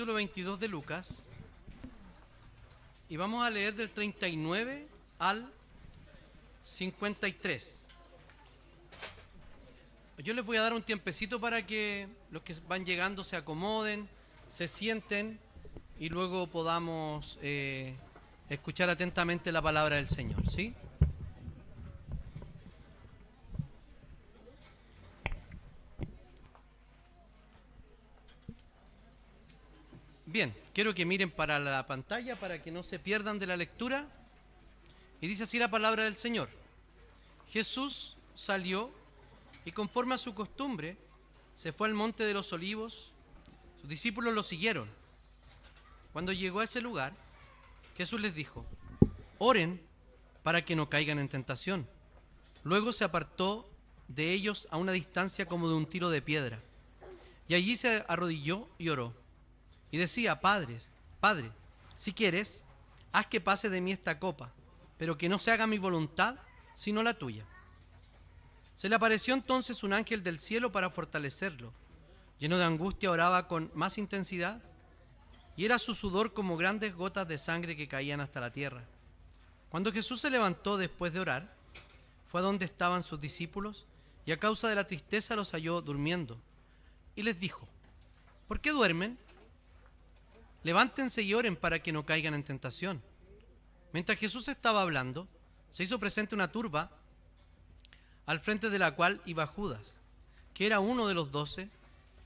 capítulo 22 de Lucas y vamos a leer del 39 al 53. Yo les voy a dar un tiempecito para que los que van llegando se acomoden, se sienten y luego podamos escuchar atentamente la palabra del Señor, ¿sí? Bien, quiero que miren para la pantalla para que no se pierdan de la lectura. Y dice así la palabra del Señor. Jesús salió y conforme a su costumbre se fue al monte de los olivos. Sus discípulos lo siguieron. Cuando llegó a ese lugar, Jesús les dijo: oren para que no caigan en tentación. Luego se apartó de ellos a una distancia como de un tiro de piedra. Y allí se arrodilló y oró. Y decía: Padre, si quieres, haz que pase de mí esta copa, pero que no se haga mi voluntad, sino la tuya. Se le apareció entonces un ángel del cielo para fortalecerlo. Lleno de angustia oraba con más intensidad, y era su sudor como grandes gotas de sangre que caían hasta la tierra. Cuando Jesús se levantó después de orar, fue a donde estaban sus discípulos, y a causa de la tristeza los halló durmiendo. Y les dijo: ¿por qué duermen? Levántense y oren para que no caigan en tentación. Mientras Jesús estaba hablando, se hizo presente una turba, al frente de la cual iba Judas, que era uno de los 12,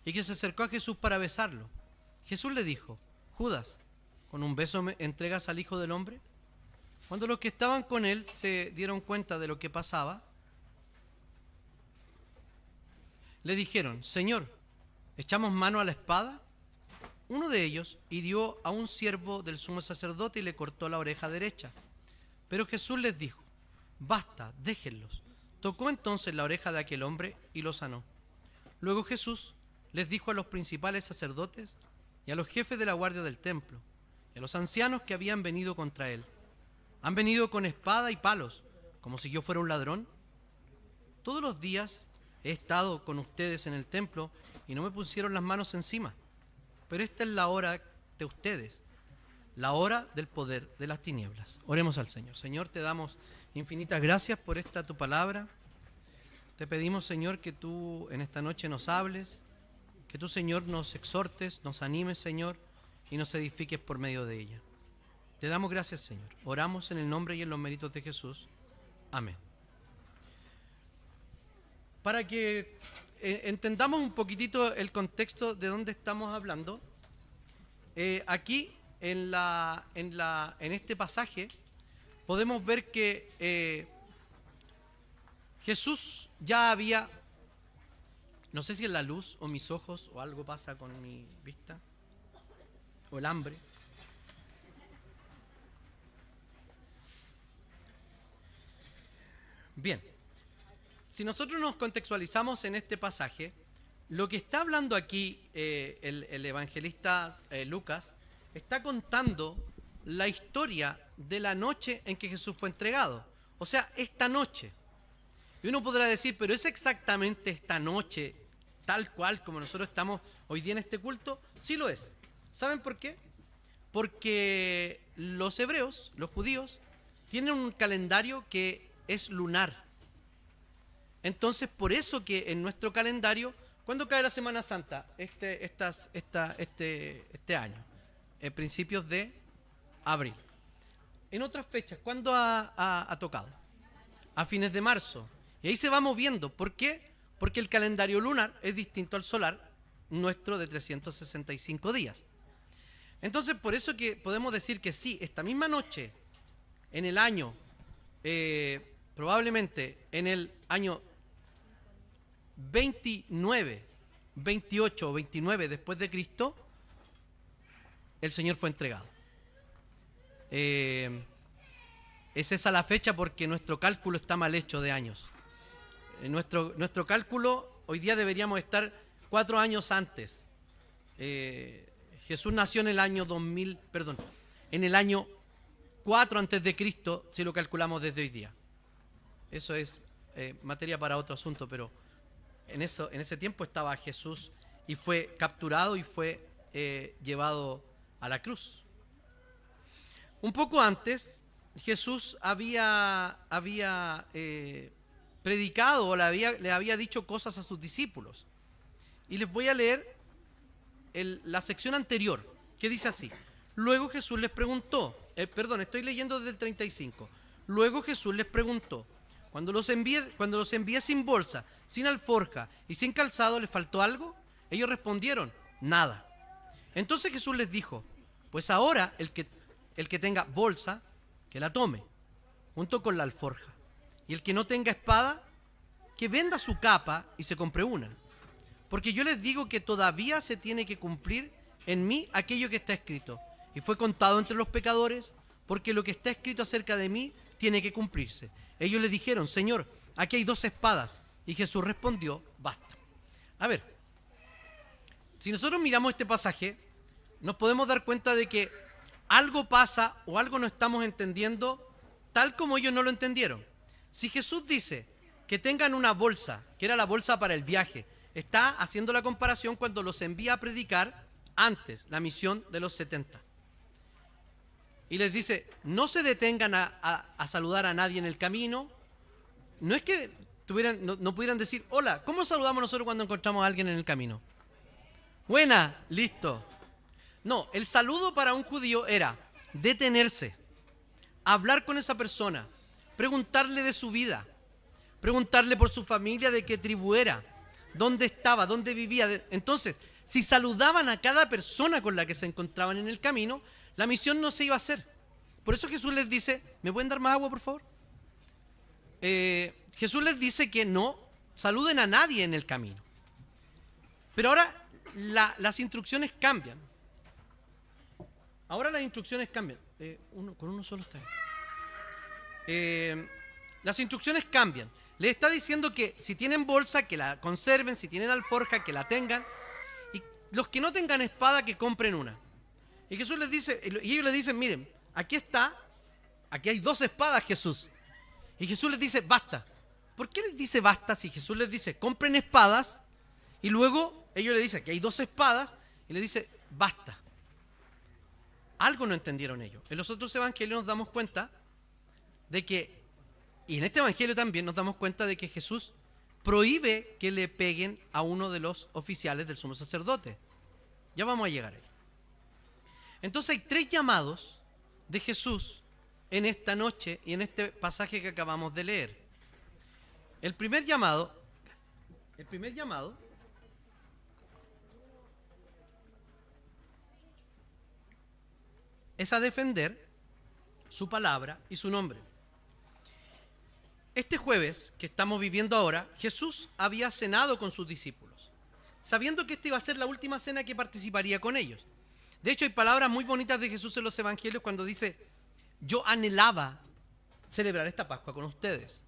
y que se acercó a Jesús para besarlo. Jesús le dijo: Judas, ¿con un beso me entregas al Hijo del Hombre? Cuando los que estaban con él se dieron cuenta de lo que pasaba, le dijeron: Señor, ¿echamos mano a la espada? Uno de ellos hirió a un siervo del sumo sacerdote y le cortó la oreja derecha. Pero Jesús les dijo: basta, déjenlos. Tocó entonces la oreja de aquel hombre y lo sanó. Luego Jesús les dijo a los principales sacerdotes y a los jefes de la guardia del templo y a los ancianos que habían venido contra él: ¿han venido con espada y palos, como si yo fuera un ladrón? Todos los días he estado con ustedes en el templo y no me pusieron las manos encima. Pero esta es la hora de ustedes, la hora del poder de las tinieblas. Oremos al Señor. Señor, te damos infinitas gracias por esta tu palabra. Te pedimos, Señor, que tú en esta noche nos hables, que tú, Señor, nos exhortes, nos animes, Señor, y nos edifiques por medio de ella. Te damos gracias, Señor. Oramos en el nombre y en los méritos de Jesús. Amén. Para que entendamos un poquitito el contexto de dónde estamos hablando, aquí en este pasaje podemos ver que Jesús ya había, no sé si es la luz o mis ojos o algo pasa con mi vista o el hambre. Bien. Si nosotros nos contextualizamos en este pasaje, lo que está hablando aquí el evangelista Lucas está contando la historia de la noche en que Jesús fue entregado. O sea, esta noche. Y uno podrá decir, pero ¿es exactamente esta noche tal cual como nosotros estamos hoy día en este culto? Sí lo es. ¿Saben por qué? Porque los hebreos, los judíos, tienen un calendario que es lunar. Entonces, por eso que en nuestro calendario, ¿cuándo cae la Semana Santa? Este año, en principios de abril. En otras fechas, ¿cuándo ha tocado? A fines de marzo. Y ahí se va moviendo. ¿Por qué? Porque el calendario lunar es distinto al solar, nuestro de 365 días. Entonces, por eso que podemos decir que sí, esta misma noche, en el año, probablemente en el año 29, 28 o 29 después de Cristo, el Señor fue entregado. Es esa la fecha porque nuestro cálculo está mal hecho de años. Nuestro cálculo, hoy día deberíamos estar 4 años antes. Jesús nació en el año 2000, perdón, en el año 4 antes de Cristo, si lo calculamos desde hoy día. Eso es materia para otro asunto, pero en ese tiempo estaba Jesús y fue capturado y fue llevado a la cruz. Un poco antes, Jesús había predicado o le había dicho cosas a sus discípulos. Y les voy a leer la sección anterior, que dice así. Luego Jesús les preguntó, estoy leyendo desde el 35. Luego Jesús les preguntó, cuando los envié sin bolsa, sin alforja y sin calzado, ¿les faltó algo? Ellos respondieron, nada. Entonces Jesús les dijo, pues ahora el que tenga bolsa, que la tome, junto con la alforja. Y el que no tenga espada, que venda su capa y se compre una. Porque yo les digo que todavía se tiene que cumplir en mí aquello que está escrito. Y fue contado entre los pecadores, porque lo que está escrito acerca de mí tiene que cumplirse. Ellos le dijeron, Señor, aquí hay 2 espadas. Y Jesús respondió, basta. A ver, si nosotros miramos este pasaje, nos podemos dar cuenta de que algo pasa o algo no estamos entendiendo tal como ellos no lo entendieron. Si Jesús dice que tengan una bolsa, que era la bolsa para el viaje, está haciendo la comparación cuando los envía a predicar antes, la misión de los 70. Y les dice, no se detengan a saludar a nadie en el camino. No es que no pudieran decir, hola, ¿cómo saludamos nosotros cuando encontramos a alguien en el camino? Buena, listo. No, el saludo para un judío era detenerse, hablar con esa persona, preguntarle de su vida, preguntarle por su familia, de qué tribu era, dónde estaba, dónde vivía. Entonces, si saludaban a cada persona con la que se encontraban en el camino, la misión no se iba a hacer. Por eso Jesús les dice, ¿me pueden dar más agua, por favor? Jesús les dice que no saluden a nadie en el camino. Pero ahora las instrucciones cambian. Ahora las instrucciones cambian. Con uno solo está bien. Las instrucciones cambian. Les está diciendo que si tienen bolsa, que la conserven, si tienen alforja, que la tengan. Y los que no tengan espada, que compren una. Y Jesús les dice, y ellos le dicen, miren, aquí hay 2 espadas, Jesús. Y Jesús les dice, basta. ¿Por qué les dice basta si Jesús les dice, compren espadas? Y luego ellos le dicen que hay 2 espadas y le dice, basta. Algo no entendieron ellos. En los otros evangelios nos damos cuenta de que, y en este evangelio también nos damos cuenta de que Jesús prohíbe que le peguen a uno de los oficiales del sumo sacerdote. Ya vamos a llegar ahí. Entonces hay 3 llamados de Jesús en esta noche y en este pasaje que acabamos de leer. El primer llamado es a defender su palabra y su nombre. Este jueves que estamos viviendo ahora, Jesús había cenado con sus discípulos, sabiendo que esta iba a ser la última cena que participaría con ellos. De hecho, hay palabras muy bonitas de Jesús en los evangelios cuando dice, yo anhelaba celebrar esta Pascua con ustedes.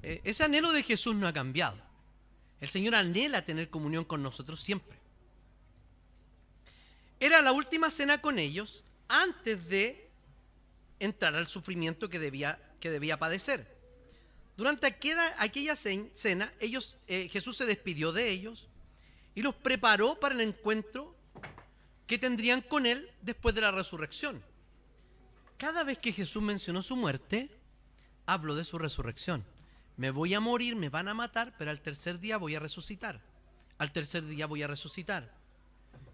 Ese anhelo de Jesús no ha cambiado. El Señor anhela tener comunión con nosotros siempre. Era la última cena con ellos antes de entrar al sufrimiento que debía padecer. Durante aquella cena, Jesús se despidió de ellos y los preparó para el encuentro que tendrían con Él después de la resurrección. Cada vez que Jesús mencionó su muerte, habló de su resurrección. Me voy a morir, me van a matar, pero al tercer día voy a resucitar. Al tercer día voy a resucitar.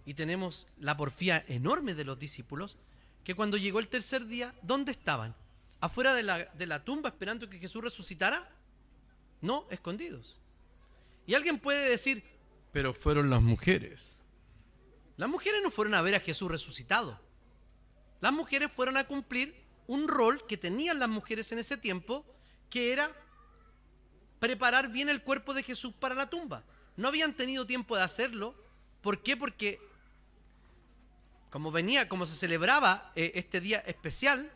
Y tenemos la porfía enorme de los discípulos, que cuando llegó el tercer día, ¿dónde estaban? ¿Afuera de la tumba esperando que Jesús resucitara? No, escondidos. Y alguien puede decir, pero fueron las mujeres. Las mujeres no fueron a ver a Jesús resucitado. Las mujeres fueron a cumplir un rol que tenían las mujeres en ese tiempo, que era preparar bien el cuerpo de Jesús para la tumba. No habían tenido tiempo de hacerlo. ¿Por qué? Porque como se celebraba este día especial,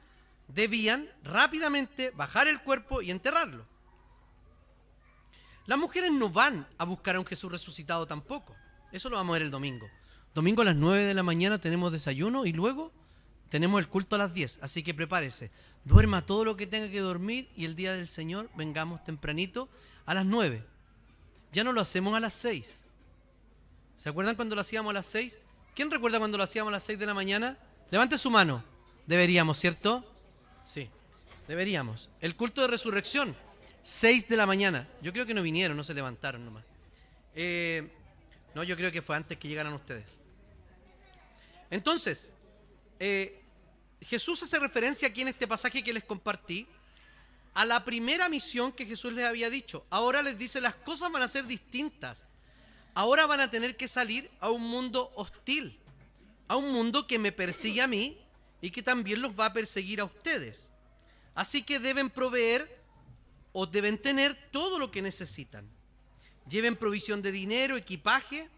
debían rápidamente bajar el cuerpo y enterrarlo. Las mujeres no van a buscar a un Jesús resucitado tampoco. Eso lo vamos a ver el domingo. Domingo a las 9 de la mañana tenemos desayuno y luego tenemos el culto a las 10. Así que prepárese. Duerma todo lo que tenga que dormir y el día del Señor vengamos tempranito a las 9. Ya no lo hacemos a las 6. ¿Se acuerdan cuando lo hacíamos a las 6? ¿Quién recuerda cuando lo hacíamos a las 6 de la mañana? Levante su mano. Deberíamos, ¿cierto? Sí, deberíamos. El culto de resurrección, 6 de la mañana. Yo creo que no vinieron, no se levantaron nomás. No, yo creo que fue antes que llegaran ustedes. Entonces, Jesús hace referencia aquí en este pasaje que les compartí a la primera misión que Jesús les había dicho. Ahora les dice, las cosas van a ser distintas. Ahora van a tener que salir a un mundo hostil, a un mundo que me persigue a mí y que también los va a perseguir a ustedes. Así que deben proveer o deben tener todo lo que necesitan. Lleven provisión de dinero, equipaje,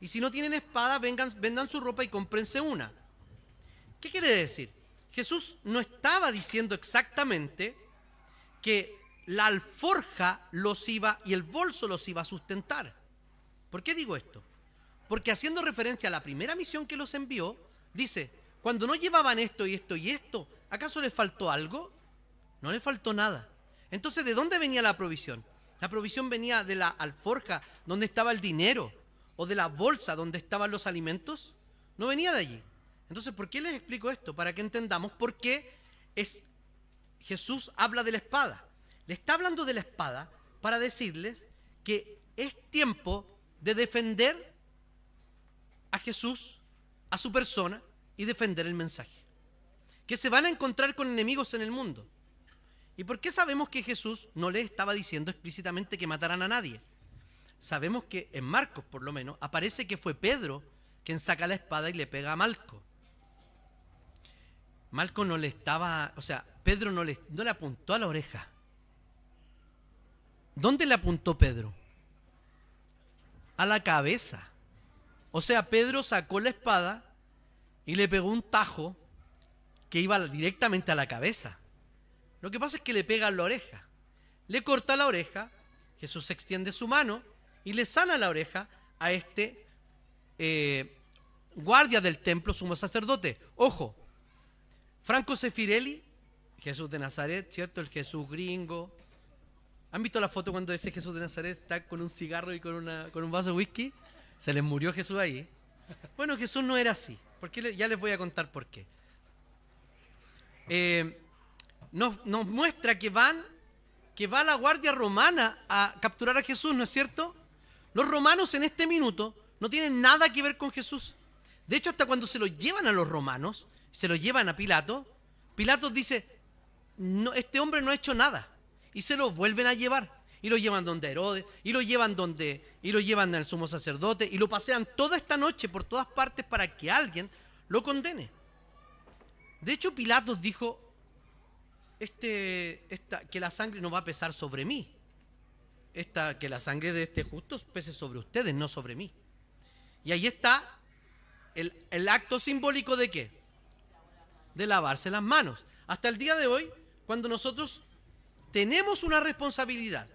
y si no tienen espada, vendan su ropa y cómprense una. ¿Qué quiere decir? Jesús no estaba diciendo exactamente que la alforja los iba y el bolso los iba a sustentar. ¿Por qué digo esto? Porque haciendo referencia a la primera misión que los envió, dice, cuando no llevaban esto y esto y esto, ¿acaso les faltó algo? No les faltó nada. Entonces, ¿de dónde venía la provisión? La provisión venía de la alforja, donde estaba el dinero, o de la bolsa, donde estaban los alimentos. No venía de allí. Entonces, ¿por qué les explico esto? Para que entendamos por qué Jesús habla de la espada. Le está hablando de la espada para decirles que es tiempo de defender a Jesús, a su persona, y defender el mensaje. Que se van a encontrar con enemigos en el mundo. ¿Y por qué sabemos que Jesús no les estaba diciendo explícitamente que mataran a nadie? Sabemos que en Marcos, por lo menos, aparece que fue Pedro quien saca la espada y le pega a Malco. Malco no le estaba, o sea, Pedro no le apuntó a la oreja. ¿Dónde le apuntó Pedro? A la cabeza. O sea, Pedro sacó la espada y le pegó un tajo que iba directamente a la cabeza. Lo que pasa es que le pega en la oreja. Le corta la oreja, Jesús extiende su mano y le sana la oreja a este guardia del templo, sumo sacerdote. Ojo, Franco Sefirelli, Jesús de Nazaret, ¿cierto? El Jesús gringo. ¿Han visto la foto cuando ese Jesús de Nazaret está con un cigarro y con un vaso de whisky? Se les murió Jesús ahí. Bueno, Jesús no era así. Porque ya les voy a contar por qué. Nos muestra que va la guardia romana a capturar a Jesús, ¿no es cierto? Los romanos en este minuto no tienen nada que ver con Jesús. De hecho, hasta cuando se lo llevan a los romanos, se lo llevan a Pilato, Pilato dice, no, este hombre no ha hecho nada. Y se lo vuelven a llevar. Y lo llevan donde Herodes, y lo llevan al sumo sacerdote, y lo pasean toda esta noche por todas partes para que alguien lo condene. De hecho, Pilatos dijo, que la sangre no va a pesar sobre mí. Que la sangre de este justo pese sobre ustedes, no sobre mí. Y ahí está el acto simbólico de ¿qué? De lavarse las manos. Hasta el día de hoy, cuando nosotros tenemos una responsabilidad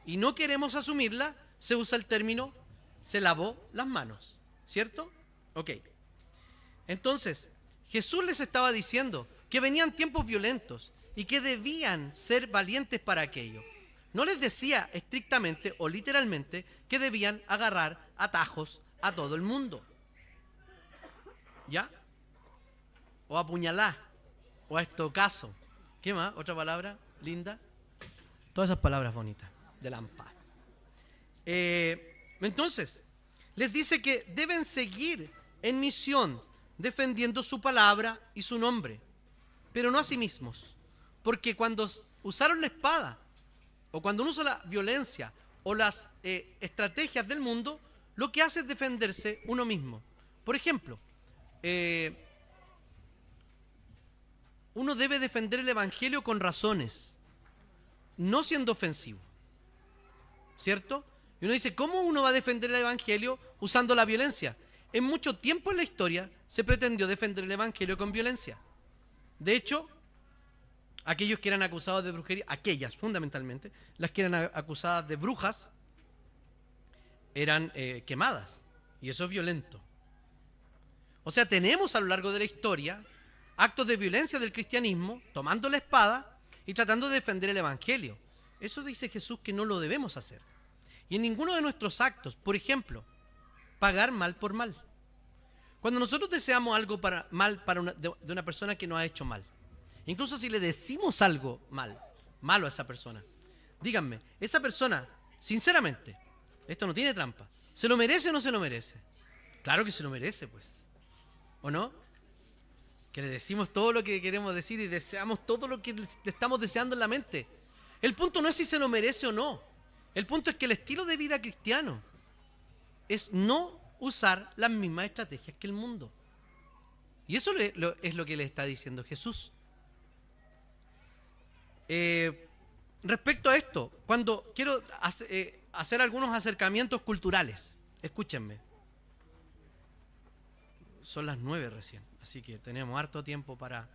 y no queremos asumirla, se usa el término se lavó las manos, ¿cierto? Ok. Entonces, Jesús les estaba diciendo que venían tiempos violentos y que debían ser valientes para aquello. No les decía estrictamente o literalmente que debían agarrar atajos a todo el mundo. ¿Ya? O apuñalar, o a estocazo. ¿Qué más? ¿Otra palabra linda? Todas esas palabras bonitas de Lampa. Entonces, les dice que deben seguir en misión defendiendo su palabra y su nombre, pero no a sí mismos. Porque cuando usaron la espada, o cuando uno usa la violencia, o las estrategias del mundo, lo que hace es defenderse uno mismo. Por ejemplo, uno debe defender el evangelio con razones, no siendo ofensivo, ¿cierto? Y uno dice, ¿cómo uno va a defender el evangelio usando la violencia? En mucho tiempo en la historia se pretendió defender el evangelio con violencia. De hecho, aquellos que eran acusados de brujería, aquellas fundamentalmente, las que eran acusadas de brujas, eran quemadas. Y eso es violento. O sea, tenemos a lo largo de la historia actos de violencia del cristianismo, tomando la espada y tratando de defender el evangelio. Eso dice Jesús que no lo debemos hacer. Y en ninguno de nuestros actos, por ejemplo, pagar mal por mal. Cuando nosotros deseamos algo mal de una persona que nos ha hecho mal, incluso si le decimos algo malo a esa persona, díganme, esa persona, sinceramente, esto no tiene trampa, ¿se lo merece o no se lo merece? Claro que se lo merece, pues. ¿O no? Que le decimos todo lo que queremos decir y deseamos todo lo que le estamos deseando en la mente. El punto no es si se lo merece o no. El punto es que el estilo de vida cristiano es no usar las mismas estrategias que el mundo. Y eso es lo que le está diciendo Jesús. Respecto a esto, cuando quiero hacer algunos acercamientos culturales, escúchenme. Son las 9 recién, así que tenemos harto tiempo para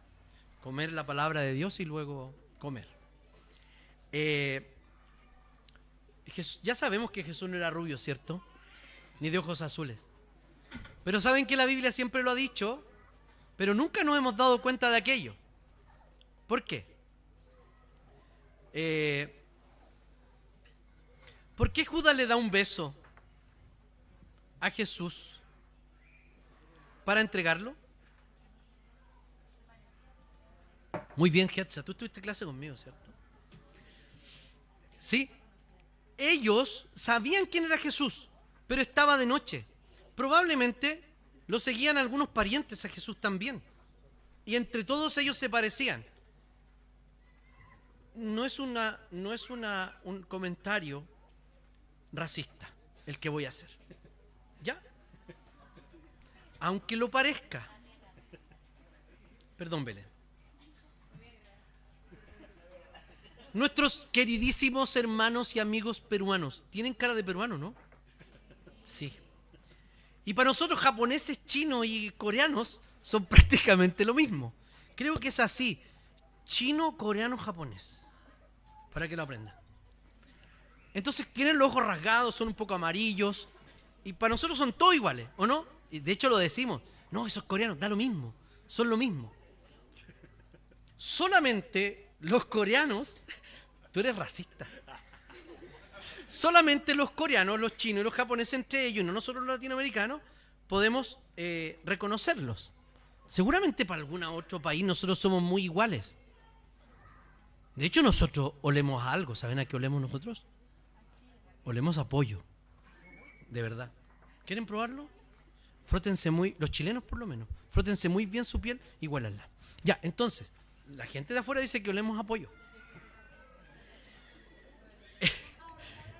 comer la palabra de Dios y luego comer. Ya sabemos que Jesús no era rubio, ¿cierto? Ni de ojos azules. Pero saben que la Biblia siempre lo ha dicho, pero nunca nos hemos dado cuenta de aquello. ¿Por qué? ¿Por qué Judas le da un beso a Jesús para entregarlo? Muy bien, Hetza, tú tuviste clase conmigo, ¿cierto? Sí. Ellos sabían quién era Jesús, pero estaba de noche. Probablemente lo seguían algunos parientes a Jesús también. Y entre todos ellos se parecían. No es un comentario racista el que voy a hacer. ¿Ya? Aunque lo parezca. Perdón, Belén. Nuestros queridísimos hermanos y amigos peruanos, tienen cara de peruano, ¿no? Sí. Y para nosotros japoneses, chinos y coreanos son prácticamente lo mismo. Creo que es así. Chino, coreano, japonés. Para que lo aprendan. Entonces tienen los ojos rasgados, son un poco amarillos. Y para nosotros son todos iguales, ¿o no? Y de hecho lo decimos. No, esos coreanos, da lo mismo. Son lo mismo. Solamente los coreanos... Tú eres racista. Solamente los coreanos, los chinos y los japoneses entre ellos, y no nosotros los latinoamericanos, podemos reconocerlos. Seguramente para algún otro país nosotros somos muy iguales. De hecho, nosotros olemos a algo. ¿Saben a qué olemos nosotros? Olemos a pollo. De verdad. ¿Quieren probarlo? Frótense los chilenos por lo menos, frótense muy bien su piel y huélanla. Ya, entonces, la gente de afuera dice que olemos a pollo.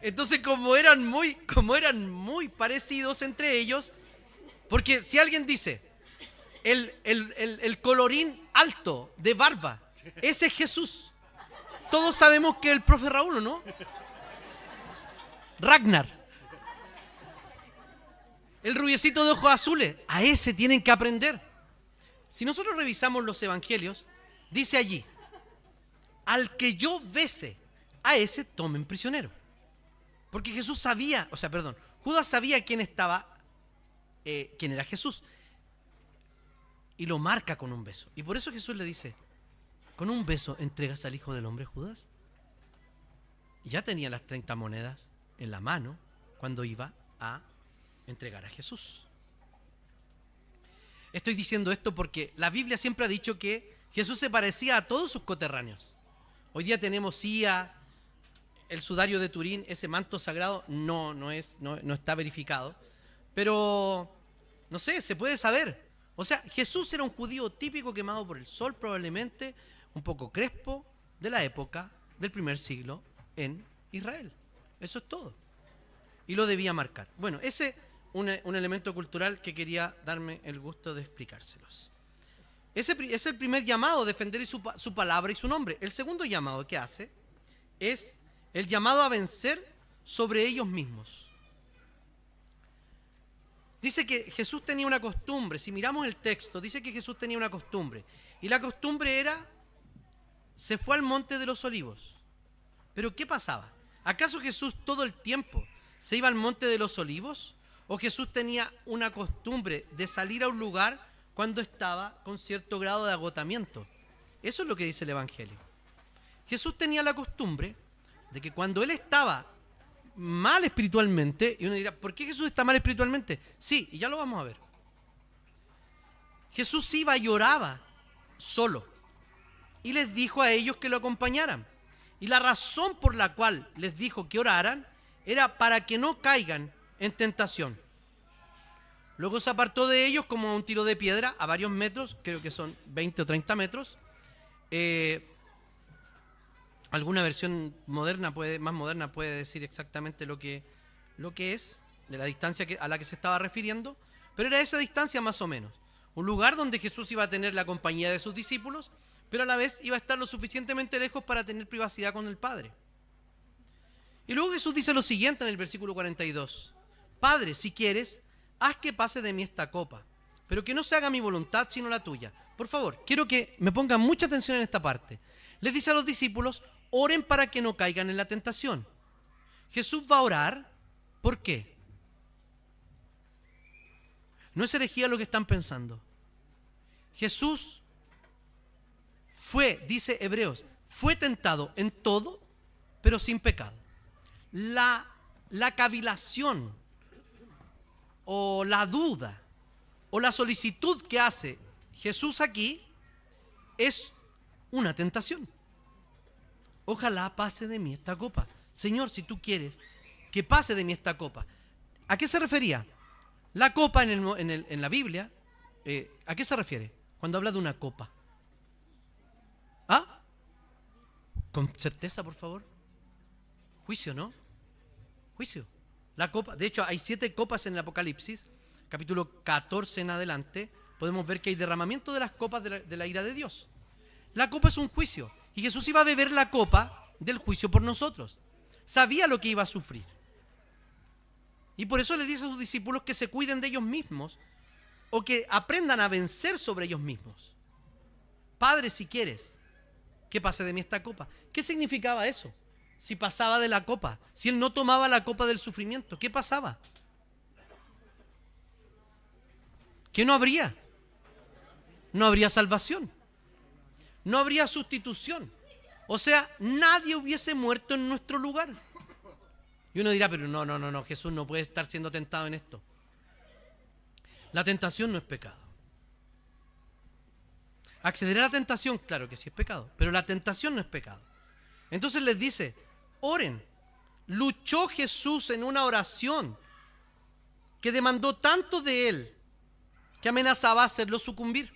Entonces, como eran muy parecidos entre ellos, porque si alguien dice, el colorín alto de barba, ese es Jesús. Todos sabemos que el profe Raúl, ¿no? Ragnar. El rubiecito de ojos azules, a ese tienen que aprender. Si nosotros revisamos los evangelios, dice allí, al que yo bese, a ese tomen prisionero. Porque Jesús sabía, Judas sabía quién era Jesús. Y lo marca con un beso. Y por eso Jesús le dice, ¿con un beso entregas al Hijo del Hombre, Judas? Y ya tenía las 30 monedas en la mano cuando iba a entregar a Jesús. Estoy diciendo esto porque la Biblia siempre ha dicho que Jesús se parecía a todos sus coterráneos. Hoy día tenemos el sudario de Turín, ese manto sagrado, no está verificado. Pero, no sé, se puede saber. O sea, Jesús era un judío típico quemado por el sol, probablemente un poco crespo, de la época del primer siglo en Israel. Eso es todo. Y lo debía marcar. Bueno, ese un elemento cultural que quería darme el gusto de explicárselos. Ese es el primer llamado, defender su palabra y su nombre. El segundo llamado que hace es el llamado a vencer sobre ellos mismos. Dice que Jesús tenía una costumbre. Si miramos el texto, dice que Jesús tenía una costumbre. Y la costumbre era, se fue al monte de los olivos. Pero ¿qué pasaba? ¿Acaso Jesús todo el tiempo se iba al monte de los olivos? ¿O Jesús tenía una costumbre de salir a un lugar cuando estaba con cierto grado de agotamiento? Eso es lo que dice el Evangelio. Jesús tenía la costumbre de que cuando Él estaba mal espiritualmente, y uno dirá, ¿por qué Jesús está mal espiritualmente? Sí, y ya lo vamos a ver. Jesús iba y oraba solo y les dijo a ellos que lo acompañaran. Y la razón por la cual les dijo que oraran era para que no caigan en tentación. Luego se apartó de ellos como a un tiro de piedra a varios metros, creo que son 20 o 30 metros. Alguna versión más moderna puede decir exactamente lo que es, de la distancia a la que se estaba refiriendo, pero era esa distancia más o menos. Un lugar donde Jesús iba a tener la compañía de sus discípulos, pero a la vez iba a estar lo suficientemente lejos para tener privacidad con el Padre. Y luego Jesús dice lo siguiente en el versículo 42. Padre, si quieres, haz que pase de mí esta copa, pero que no se haga mi voluntad sino la tuya. Por favor, quiero que me pongan mucha atención en esta parte. Les dice a los discípulos, oren para que no caigan en la tentación. Jesús va a orar, ¿por qué? No es herejía lo que están pensando. Jesús fue, dice Hebreos, fue tentado en todo, pero sin pecado. La cavilación o la duda o la solicitud que hace Jesús aquí es una tentación. Ojalá pase de mí esta copa. Señor, si tú quieres que pase de mí esta copa. ¿A qué se refería? La copa en la Biblia, ¿a qué se refiere cuando habla de una copa? ¿Ah? Con certeza, por favor. Juicio, ¿no? Juicio. La copa, de hecho, hay 7 copas en el Apocalipsis, capítulo 14 en adelante. Podemos ver que hay derramamiento de las copas de la ira de Dios. La copa es un juicio. Y Jesús iba a beber la copa del juicio por nosotros. Sabía lo que iba a sufrir. Y por eso le dice a sus discípulos que se cuiden de ellos mismos o que aprendan a vencer sobre ellos mismos. Padre, si quieres que pase de mí esta copa. ¿Qué significaba eso? Si pasaba de la copa, si él no tomaba la copa del sufrimiento, ¿qué pasaba? ¿Qué no habría? No habría salvación. No habría sustitución. O sea, nadie hubiese muerto en nuestro lugar. Y uno dirá, pero no, Jesús no puede estar siendo tentado en esto. La tentación no es pecado. Acceder a la tentación, claro que sí es pecado, pero la tentación no es pecado. Entonces les dice, oren. Luchó Jesús en una oración que demandó tanto de él que amenazaba hacerlo sucumbir.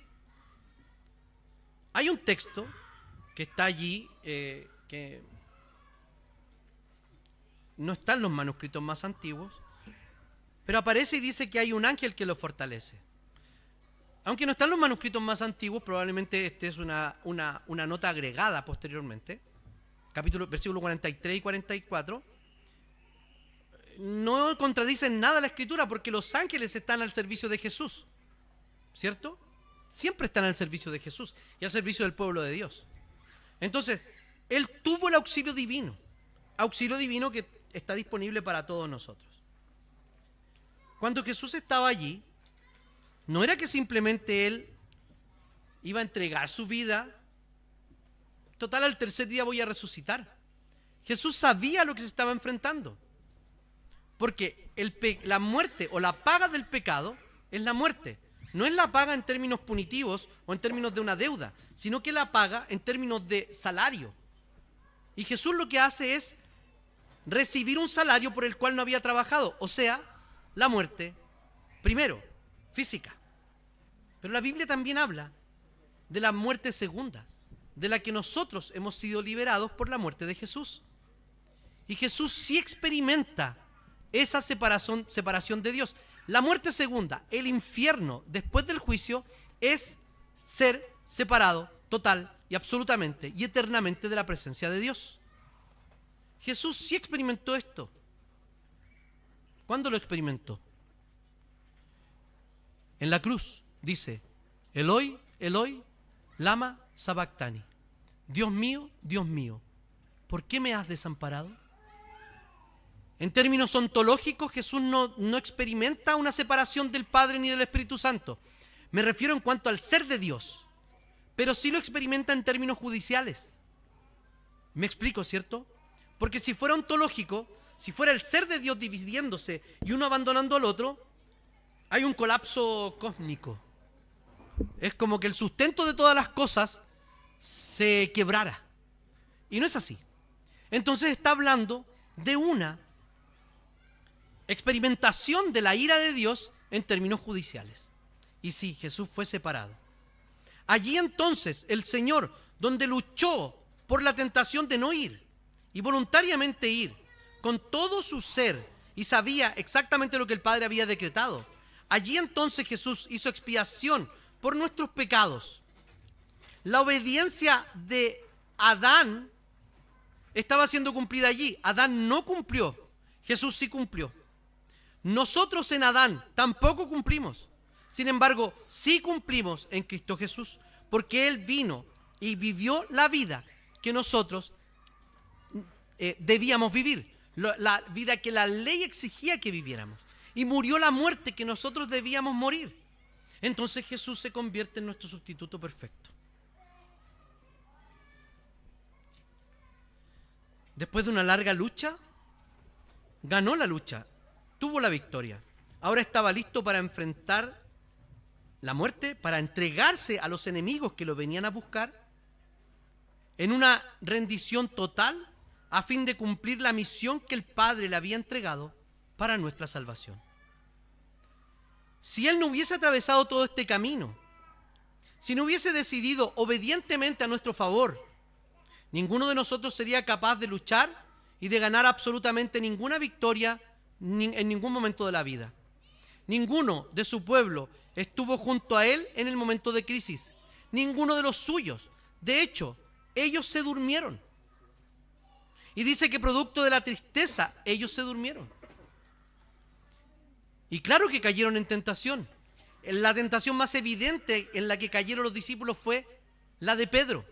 Hay un texto que está allí, que no está en los manuscritos más antiguos, pero aparece y dice que hay un ángel que lo fortalece. Aunque no está en los manuscritos más antiguos, probablemente este es una nota agregada posteriormente. Versículo 43 y 44. No contradicen nada la Escritura porque los ángeles están al servicio de Jesús, ¿cierto? Siempre están al servicio de Jesús y al servicio del pueblo de Dios. Entonces, él tuvo el auxilio divino que está disponible para todos nosotros. Cuando Jesús estaba allí, no era que simplemente él iba a entregar su vida. Total, al tercer día voy a resucitar. Jesús sabía lo que se estaba enfrentando. Porque la muerte o la paga del pecado es la muerte. No es la paga en términos punitivos o en términos de una deuda, sino que la paga en términos de salario. Y Jesús lo que hace es recibir un salario por el cual no había trabajado, o sea, la muerte primero, física. Pero la Biblia también habla de la muerte segunda, de la que nosotros hemos sido liberados por la muerte de Jesús. Y Jesús sí experimenta esa separación de Dios. La muerte segunda, el infierno después del juicio, es ser separado total y absolutamente y eternamente de la presencia de Dios. Jesús sí experimentó esto. ¿Cuándo lo experimentó? En la cruz dice, Eloi, Eloi, lama sabactani. Dios mío, ¿por qué me has desamparado? En términos ontológicos, Jesús no experimenta una separación del Padre ni del Espíritu Santo. Me refiero en cuanto al ser de Dios, pero sí lo experimenta en términos judiciales. ¿Me explico, cierto? Porque si fuera ontológico, si fuera el ser de Dios dividiéndose y uno abandonando al otro, hay un colapso cósmico. Es como que el sustento de todas las cosas se quebrara. Y no es así. Entonces está hablando de una experimentación de la ira de Dios en términos judiciales. Y sí, Jesús fue separado. Allí entonces el Señor, donde luchó por la tentación de no ir y voluntariamente ir con todo su ser y sabía exactamente lo que el Padre había decretado, allí entonces Jesús hizo expiación por nuestros pecados. La obediencia de Adán estaba siendo cumplida allí. Adán no cumplió, Jesús sí cumplió. Nosotros en Adán tampoco cumplimos. Sin embargo, sí cumplimos en Cristo Jesús, porque Él vino y vivió la vida que nosotros debíamos vivir, la vida que la ley exigía que viviéramos, y murió la muerte que nosotros debíamos morir. Entonces Jesús se convierte en nuestro sustituto perfecto. Después de una larga lucha, ganó la lucha, tuvo la victoria. Ahora estaba listo para enfrentar la muerte, para entregarse a los enemigos que lo venían a buscar en una rendición total a fin de cumplir la misión que el Padre le había entregado para nuestra salvación. Si Él no hubiese atravesado todo este camino, si no hubiese decidido obedientemente a nuestro favor, ninguno de nosotros sería capaz de luchar y de ganar absolutamente ninguna victoria en ningún momento de la vida. Ninguno de su pueblo estuvo junto a Él en el momento de crisis. Ninguno de los suyos. De hecho, ellos se durmieron. Y dice que producto de la tristeza, ellos se durmieron. Y claro que cayeron en tentación. La tentación más evidente en la que cayeron los discípulos fue la de Pedro.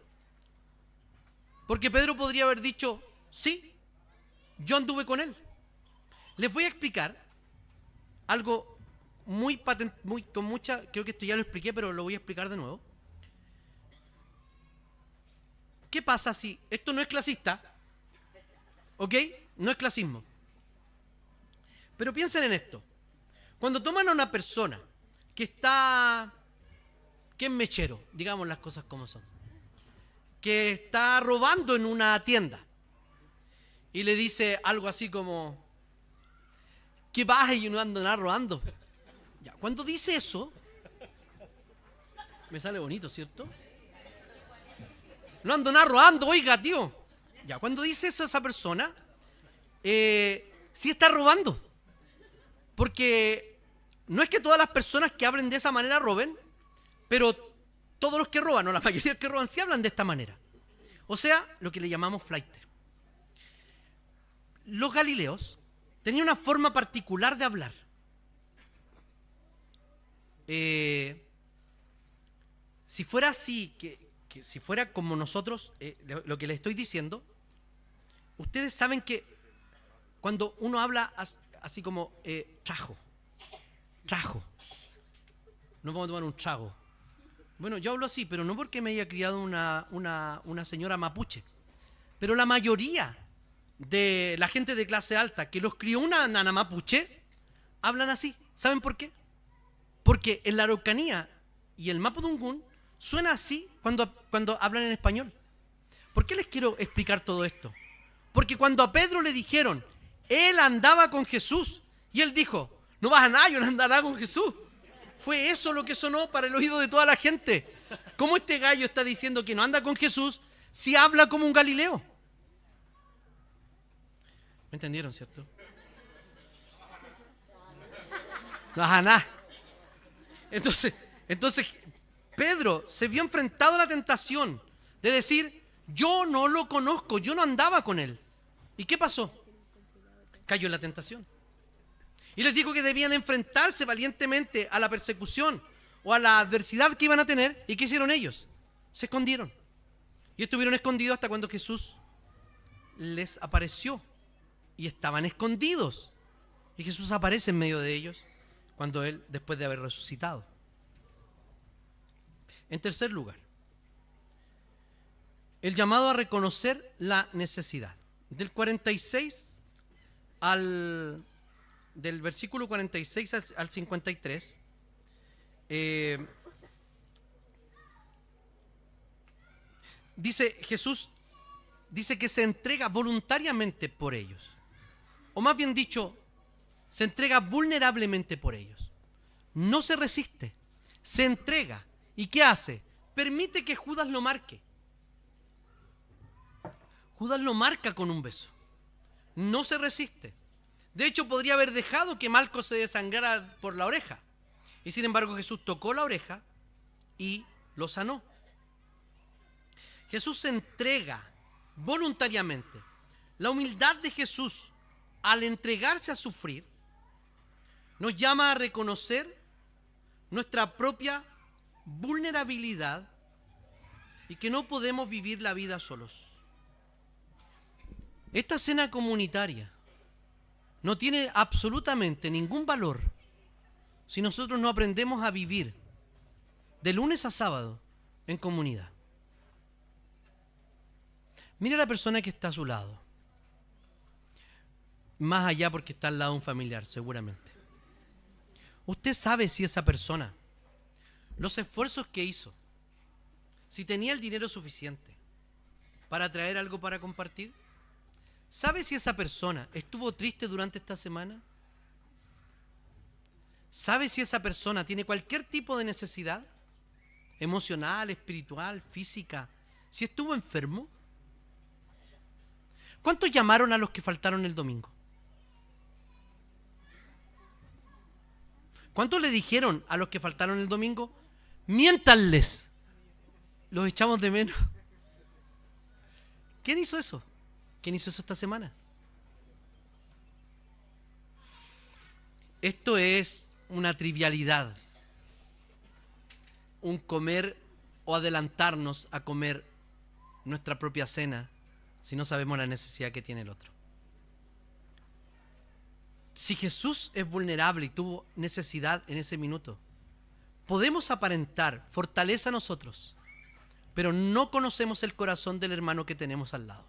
Porque Pedro podría haber dicho, sí, yo anduve con él. Les voy a explicar algo muy patente, con mucha, creo que esto ya lo expliqué, pero lo voy a explicar de nuevo. ¿Qué pasa si, esto no es clasista, ¿ok? No es clasismo. Pero piensen en esto. Cuando toman a una persona que es mechero, digamos las cosas como son, que está robando en una tienda y le dice algo así como, ¿qué vas y no ando nada robando? Ya, cuando dice eso, me sale bonito, ¿cierto? No ando nada robando, oiga, tío. Ya, cuando dice eso esa persona, sí está robando. Porque no es que todas las personas que hablen de esa manera roben, pero todos los que roban, o la mayoría que roban, sí hablan de esta manera. O sea, lo que le llamamos flight. Los galileos tenían una forma particular de hablar. Si fuera así, que si fuera como nosotros, lo que les estoy diciendo, ustedes saben que cuando uno habla así como trajo, no vamos a tomar un trago. Bueno, yo hablo así, pero no porque me haya criado una señora mapuche, pero la mayoría de la gente de clase alta que los crió una nana mapuche hablan así. ¿Saben por qué? Porque en la Araucanía y el Mapudungún suena así cuando hablan en español. ¿Por qué les quiero explicar todo esto? Porque cuando a Pedro le dijeron, él andaba con Jesús, y él dijo, no vas a nada, yo no andará con Jesús. Fue eso lo que sonó para el oído de toda la gente. ¿Cómo este gallo está diciendo que no anda con Jesús si habla como un Galileo? ¿Me entendieron, cierto? No vas a nada. Entonces, Pedro se vio enfrentado a la tentación de decir, yo no lo conozco, yo no andaba con él. ¿Y qué pasó? Cayó en la tentación. Y les dijo que debían enfrentarse valientemente a la persecución o a la adversidad que iban a tener. ¿Y qué hicieron ellos? Se escondieron. Y estuvieron escondidos hasta cuando Jesús les apareció. Y estaban escondidos. Y Jesús aparece en medio de ellos cuando Él, después de haber resucitado. En tercer lugar, el llamado a reconocer la necesidad. Del 46 del versículo 46 al 53, Jesús dice que se entrega voluntariamente por ellos. O más bien dicho, se entrega vulnerablemente por ellos. No se resiste, se entrega. ¿Y qué hace? Permite que Judas lo marque. Judas lo marca con un beso. No se resiste. De hecho, podría haber dejado que Malco se desangrara por la oreja. Y sin embargo, Jesús tocó la oreja y lo sanó. Jesús se entrega voluntariamente. La humildad de Jesús al entregarse a sufrir nos llama a reconocer nuestra propia vulnerabilidad y que no podemos vivir la vida solos. Esta cena comunitaria no tiene absolutamente ningún valor si nosotros no aprendemos a vivir de lunes a sábado en comunidad. Mira a la persona que está a su lado. Más allá porque está al lado de un familiar, seguramente. Usted sabe si esa persona, los esfuerzos que hizo, si tenía el dinero suficiente para traer algo para compartir. ¿Sabe si esa persona estuvo triste durante esta semana? ¿Sabe si esa persona tiene cualquier tipo de necesidad? Emocional, espiritual, física. ¿Si estuvo enfermo? ¿Cuántos llamaron a los que faltaron el domingo? ¿Cuántos le dijeron a los que faltaron el domingo? Miéntanles. Los echamos de menos. ¿Quién hizo eso? ¿Quién hizo eso esta semana? Esto es una trivialidad. Un comer o adelantarnos a comer nuestra propia cena si no sabemos la necesidad que tiene el otro. Si Jesús es vulnerable y tuvo necesidad en ese minuto, podemos aparentar fortaleza a nosotros, pero no conocemos el corazón del hermano que tenemos al lado.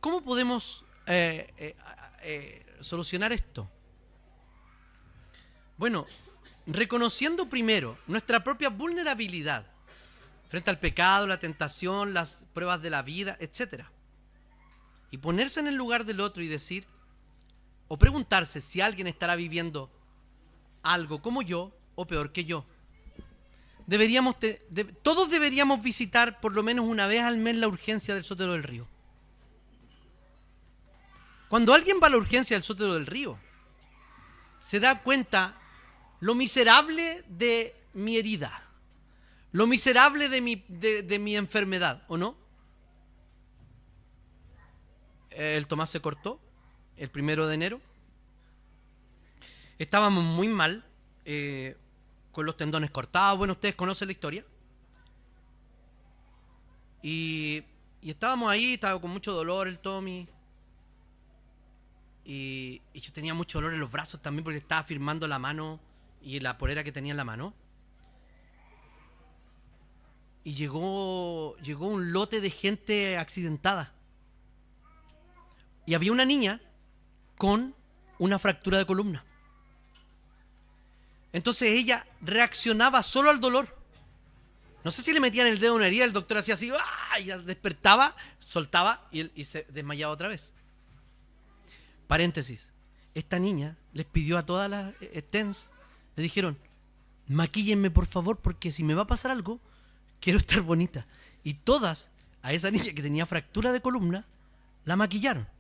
¿Cómo podemos solucionar esto? Bueno, reconociendo primero nuestra propia vulnerabilidad frente al pecado, la tentación, las pruebas de la vida, etc. Y ponerse en el lugar del otro y decir, o preguntarse si alguien estará viviendo algo como yo o peor que yo. Todos deberíamos visitar por lo menos una vez al mes la urgencia del Sotero del Río. Cuando alguien va a la urgencia del Sotero del Río, se da cuenta lo miserable de mi herida, lo miserable de mi enfermedad, ¿o no? El Tomás se cortó el 1 de enero. Estábamos muy mal, con los tendones cortados. Bueno, ustedes conocen la historia. Y estábamos ahí, estaba con mucho dolor el Tommy. Y yo tenía mucho dolor en los brazos también porque estaba firmando la mano y la polera que tenía en la mano. Y llegó un lote de gente accidentada. Y había una niña con una fractura de columna. Entonces ella reaccionaba solo al dolor. No sé si le metían el dedo en una herida, el doctor hacía así, ¡ah! Y ella despertaba, soltaba y se desmayaba otra vez. Paréntesis. Esta niña les pidió a todas las TENS, le dijeron, maquíllenme por favor porque si me va a pasar algo, quiero estar bonita. Y todas, a esa niña que tenía fractura de columna, la maquillaron.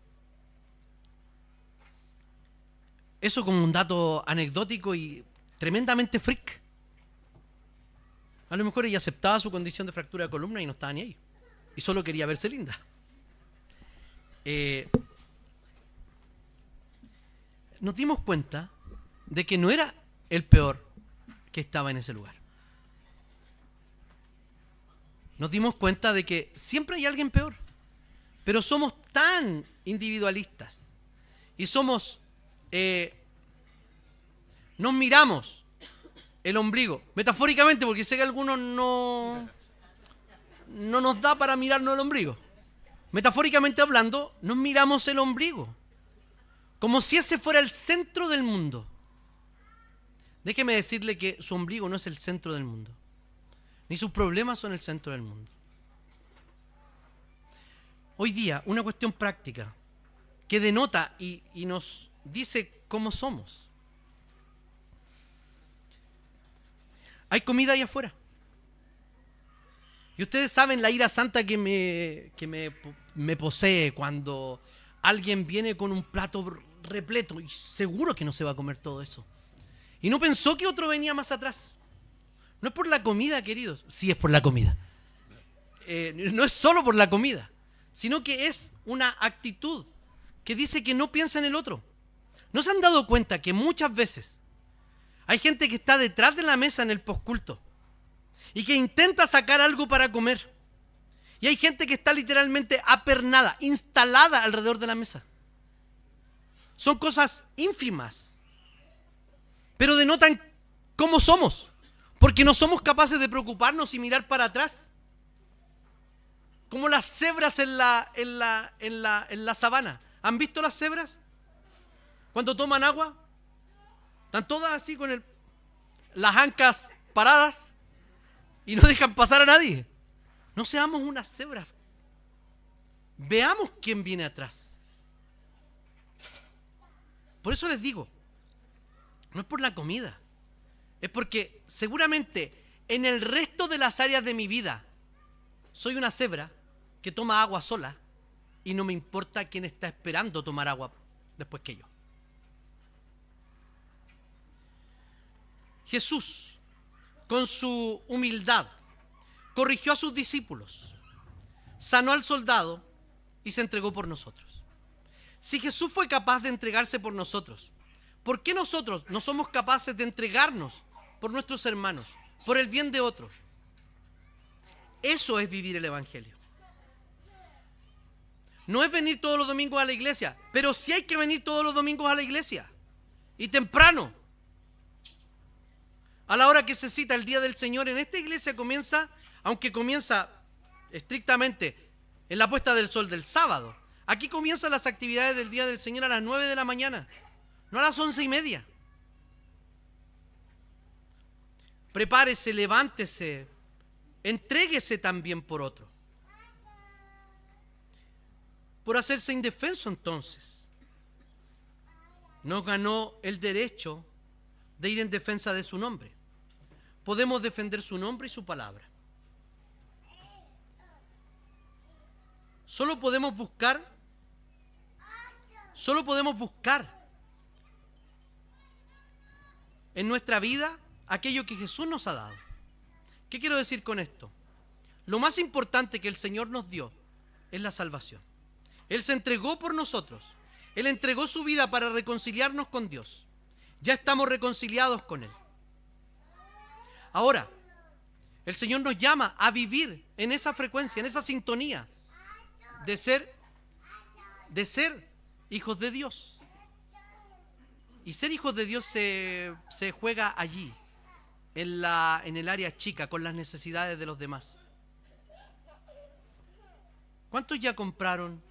Eso como un dato anecdótico y tremendamente freak. A lo mejor ella aceptaba su condición de fractura de columna y no estaba ni ahí. Y solo quería verse linda. Nos dimos cuenta de que no era el peor que estaba en ese lugar. Nos dimos cuenta de que siempre hay alguien peor. Pero somos tan individualistas. Y somos... nos miramos el ombligo. Metafóricamente, porque sé que a algunos no nos da para mirarnos el ombligo. Metafóricamente hablando, nos miramos el ombligo. Como si ese fuera el centro del mundo. Déjeme decirle que su ombligo no es el centro del mundo. ni sus problemas son el centro del mundo. Hoy día, una cuestión práctica que denota y nos dice cómo somos. Hay comida ahí afuera. Y ustedes saben la ira santa que me posee cuando alguien viene con un plato repleto y seguro que no se va a comer todo eso. Y no pensó que otro venía más atrás. No es por la comida, queridos. Sí es por la comida. No es solo por la comida, sino que es una actitud que dice que no piensa en el otro. ¿No se han dado cuenta que muchas veces hay gente que está detrás de la mesa en el posculto y que intenta sacar algo para comer? Y hay gente que está literalmente apernada, instalada alrededor de la mesa. Son cosas ínfimas, pero denotan cómo somos, porque no somos capaces de preocuparnos y mirar para atrás. Como las cebras en la sabana. ¿Han visto las cebras? Cuando toman agua, están todas así con las ancas paradas y no dejan pasar a nadie. No seamos unas cebras. Veamos quién viene atrás. Por eso les digo, no es por la comida, es porque seguramente en el resto de las áreas de mi vida soy una cebra que toma agua sola y no me importa quién está esperando tomar agua después que yo. Jesús, con su humildad, corrigió a sus discípulos, sanó al soldado y se entregó por nosotros. Si Jesús fue capaz de entregarse por nosotros, ¿por qué nosotros no somos capaces de entregarnos por nuestros hermanos, por el bien de otros? Eso es vivir el Evangelio. No es venir todos los domingos a la iglesia, pero sí hay que venir todos los domingos a la iglesia. Y temprano. A la hora que se cita el día del Señor, en esta iglesia comienza, aunque comienza estrictamente en la puesta del sol del sábado, aquí comienzan las actividades del día del Señor a las 9 de la mañana, no a las 11:30. Prepárese, levántese, entréguese también por otro. Por hacerse indefenso entonces, no ganó el derecho de ir en defensa de su nombre. Podemos defender su nombre y su palabra. Solo podemos buscar en nuestra vida aquello que Jesús nos ha dado. ¿Qué quiero decir con esto? Lo más importante que el Señor nos dio es la salvación. Él se entregó por nosotros. Él entregó su vida para reconciliarnos con Dios. Ya estamos reconciliados con Él. Ahora, el Señor nos llama a vivir en esa frecuencia, en esa sintonía de ser hijos de Dios. Y ser hijos de Dios se juega allí, en el área chica, con las necesidades de los demás. ¿Cuántos ya compraron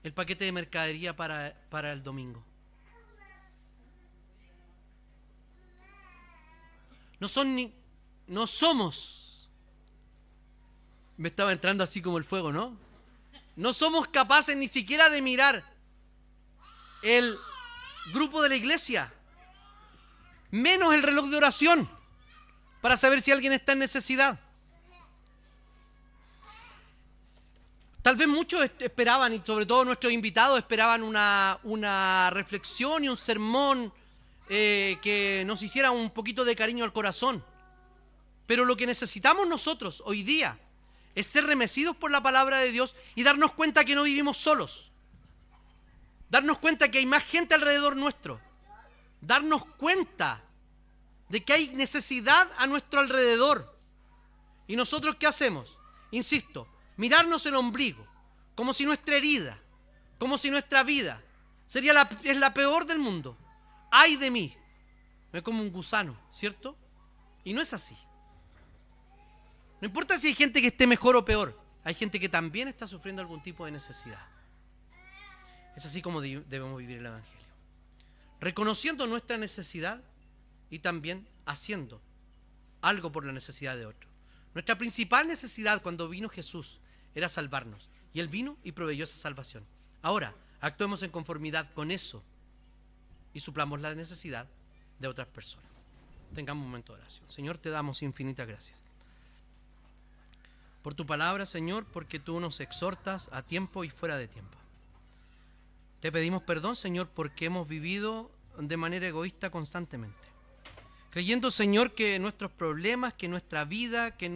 el paquete de mercadería para el domingo? No somos, me estaba entrando así como el fuego, ¿no? No somos capaces ni siquiera de mirar el grupo de la iglesia, menos el reloj de oración, para saber si alguien está en necesidad. Tal vez muchos esperaban, y sobre todo nuestros invitados esperaban una reflexión y un sermón que nos hiciera un poquito de cariño al corazón. Pero lo que necesitamos nosotros hoy día es ser remecidos por la palabra de Dios y darnos cuenta que no vivimos solos. Darnos cuenta que hay más gente alrededor nuestro. Darnos cuenta de que hay necesidad a nuestro alrededor. ¿Y nosotros qué hacemos? Insisto, mirarnos el ombligo, como si nuestra herida, como si nuestra vida es la peor del mundo. ¡Ay de mí! Me como un gusano, ¿cierto? Y no es así. No importa si hay gente que esté mejor o peor, hay gente que también está sufriendo algún tipo de necesidad. Es así como debemos vivir el Evangelio. Reconociendo nuestra necesidad y también haciendo algo por la necesidad de otro. Nuestra principal necesidad cuando vino Jesús era salvarnos. Y Él vino y proveyó esa salvación. Ahora, actuemos en conformidad con eso y suplamos la necesidad de otras personas. Tengamos un momento de oración. Señor, te damos infinitas gracias por tu palabra, Señor, porque tú nos exhortas a tiempo y fuera de tiempo. Te pedimos perdón, Señor, porque hemos vivido de manera egoísta constantemente, creyendo, Señor, que nuestros problemas, que nuestra vida, que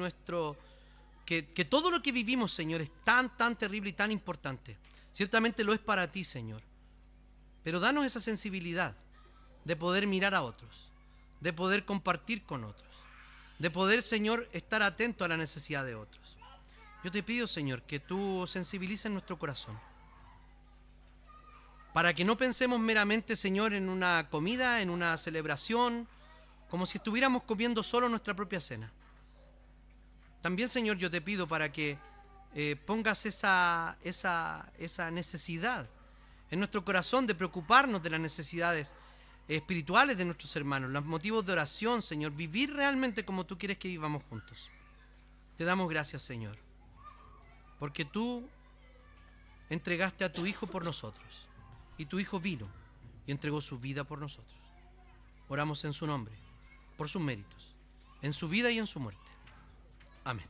todo lo que vivimos, Señor, es tan terrible y tan importante. Ciertamente lo es para ti, Señor, pero danos esa sensibilidad de poder mirar a otros, de poder compartir con otros, de poder, Señor, estar atento a la necesidad de otros. Yo te pido, Señor, que tú sensibilices nuestro corazón, para que no pensemos meramente, Señor, en una comida, en una celebración, como si estuviéramos comiendo solo nuestra propia cena. También, Señor, yo te pido para que pongas esa necesidad en nuestro corazón de preocuparnos de las necesidades espirituales de nuestros hermanos, los motivos de oración, Señor, vivir realmente como tú quieres que vivamos juntos. Te damos gracias, Señor, porque tú entregaste a tu Hijo por nosotros, y tu Hijo vino y entregó su vida por nosotros. Oramos en su nombre, por sus méritos, en su vida y en su muerte. Amén.